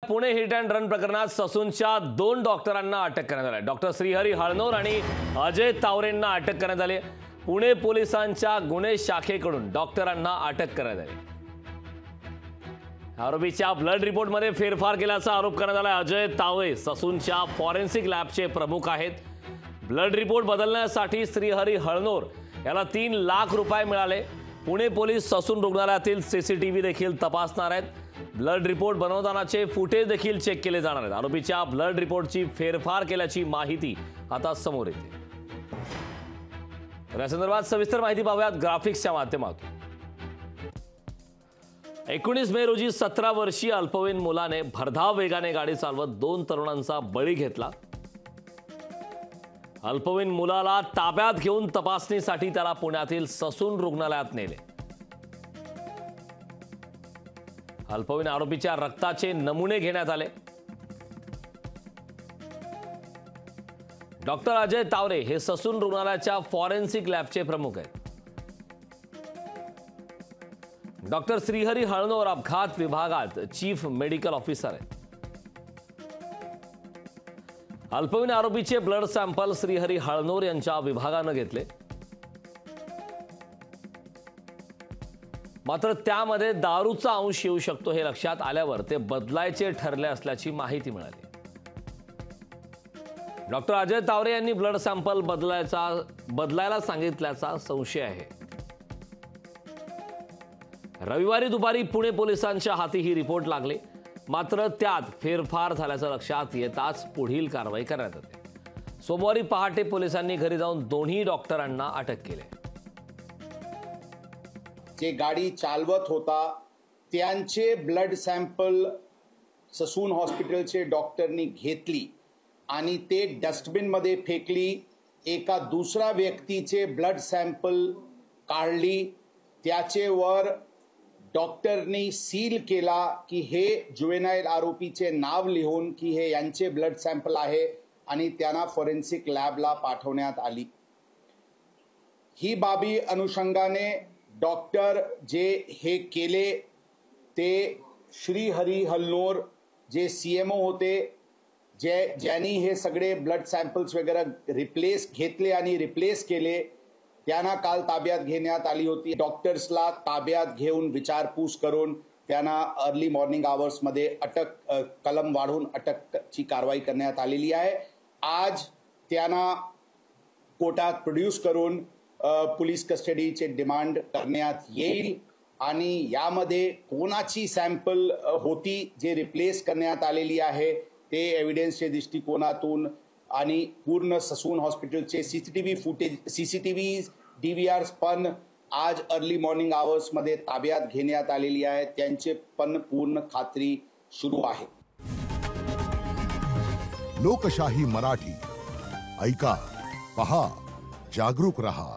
Pune hit and run प्रकरणात ससूनच्या 2 डॉक्टरांना अटक करण्यात आली। डॉक्टर श्रीहरी हळनोर आणि अजय तावरेंना अटक करण्यात आली। पुणे पोलिसांच्या गुन्हे शाखेकडून डॉक्टरांना अटक करण्यात आली। आरोपीच्या ब्लड रिपोर्टमध्ये फेरफार केल्याचा आरोप करण्यात आला। अजय तावरे ससूनच्या फॉरेन्सिक लॅबचे प्रमुख आहेत। ब्लड रिपोर्ट बदलण्यासाठी श्रीहरी हळनोर याला 3 लाख रुपये मिळाले। पुणे पोलीस ससून रुग्णालयातील सीसीटीव्ही देखील तपासणार आहेत। ब्लड रिपोर्ट बनवतानाचे फुटेज देखील चेक केले जाणार आहेत। आरोपीच्या ब्लड रिपोर्टची फेरफार केल्याची माहिती आता समोर येते। या संदर्भात सविस्तर माहिती पाहूयात ग्राफिक्सच्या माध्यमातून। 19 मे रोजी 17 वर्षीय अल्पवयीन मुलाने भरधाव वेगाने गाडी चालवत 2 तरुणांचा बळी घेतला। अल्पवयीन मुलाला ताब्यात घेऊन तपासणीसाठी त्याला पुण्यातील ससून रुग्णालयात नेले। अल्पवयीन आरोपीच्या रक्ताचे नमुने घेण्यात आले। डॉक्टर अजय तावरे हे ससून रुग्णालयाच्या फॉरेन्सिक लॅबचे प्रमुख आहेत। डॉक्टर श्रीहरी हळनोर अपघात विभागात चीफ मेडिकल ऑफिसर आहेत। अल्पवयीन आरोपीचे ब्लड सॅम्पल श्रीहरी हळनोर यांच्या विभागाने घेतले, मात्र त्यामध्ये दारूचा अंश येऊ शकतो हे लक्षात आल्यावर ते बदलायचे ठरले असल्याची माहिती मिळाली। डॉक्टर अजय तावरे यांनी ब्लड सॅम्पल बदलायला सांगितल्याचा संशय आहे। रविवारी दुपारी पुणे पोलिसांच्या हाती ही रिपोर्ट लागली, मात्र त्यात फेरफार झाल्याचं लक्षात येताच पुढील कारवाई करण्यात आली। सोमवारी पहाटे पोलिसांनी घरी जाऊन दोन्ही डॉक्टरांना अटक केली। जे गाडी चालवत होता त्यांचे ब्लड सॅम्पल ससून हॉस्पिटलचे डॉक्टरनी घेतली आणि ते डस्टबिन मध्ये फेकली। एका दुसरा व्यक्तीचे ब्लड सॅम्पल काढली, त्याचेवर डॉक्टरनी सील केला की हे जुवेनाइल आरोपीचे नाव लिहून की हे यांचे ब्लड सॅम्पल आहे आणि त्यांना फॉरेन्सिक लॅबला पाठवण्यात आली। ही बाबी अनुषंगाने डॉक्टर जे हे केले ते श्रीहरी हळनोर जे सीएमओ होते, ज्यांनी हे सगळे ब्लड सॅम्पल्स वगैरे घेतले आणि रिप्लेस केले, त्यांना काल ताब्यात घेण्यात आली होती। डॉक्टर्सला ताब्यात घेऊन विचारपूस करून त्यांना अर्ली मॉर्निंग आवर्स मध्ये कलम वाढवून अटकची कारवाई करण्यात आलेली आहे। आज त्यांना कोर्टात प्रोड्यूस करून पोलीस कस्टडीचे डिमांड करण्यात येईल आणि यामध्ये कोणाची सॅम्पल होती जे रिप्लेस करण्यात आलेली आहे ते एव्हिडन्सच्या दृष्टिकोनातून आणि पूर्ण ससून हॉस्पिटलचे सीसीटीव्ही DVRs पण आज अर्ली मॉर्निंग आवर्स मध्ये ताब्यात घेण्यात आलेली आहे। त्यांचे पण पूर्ण खात्री सुरू आहे। लोकशाही मराठी ऐका, पहा, जागरूक रहा।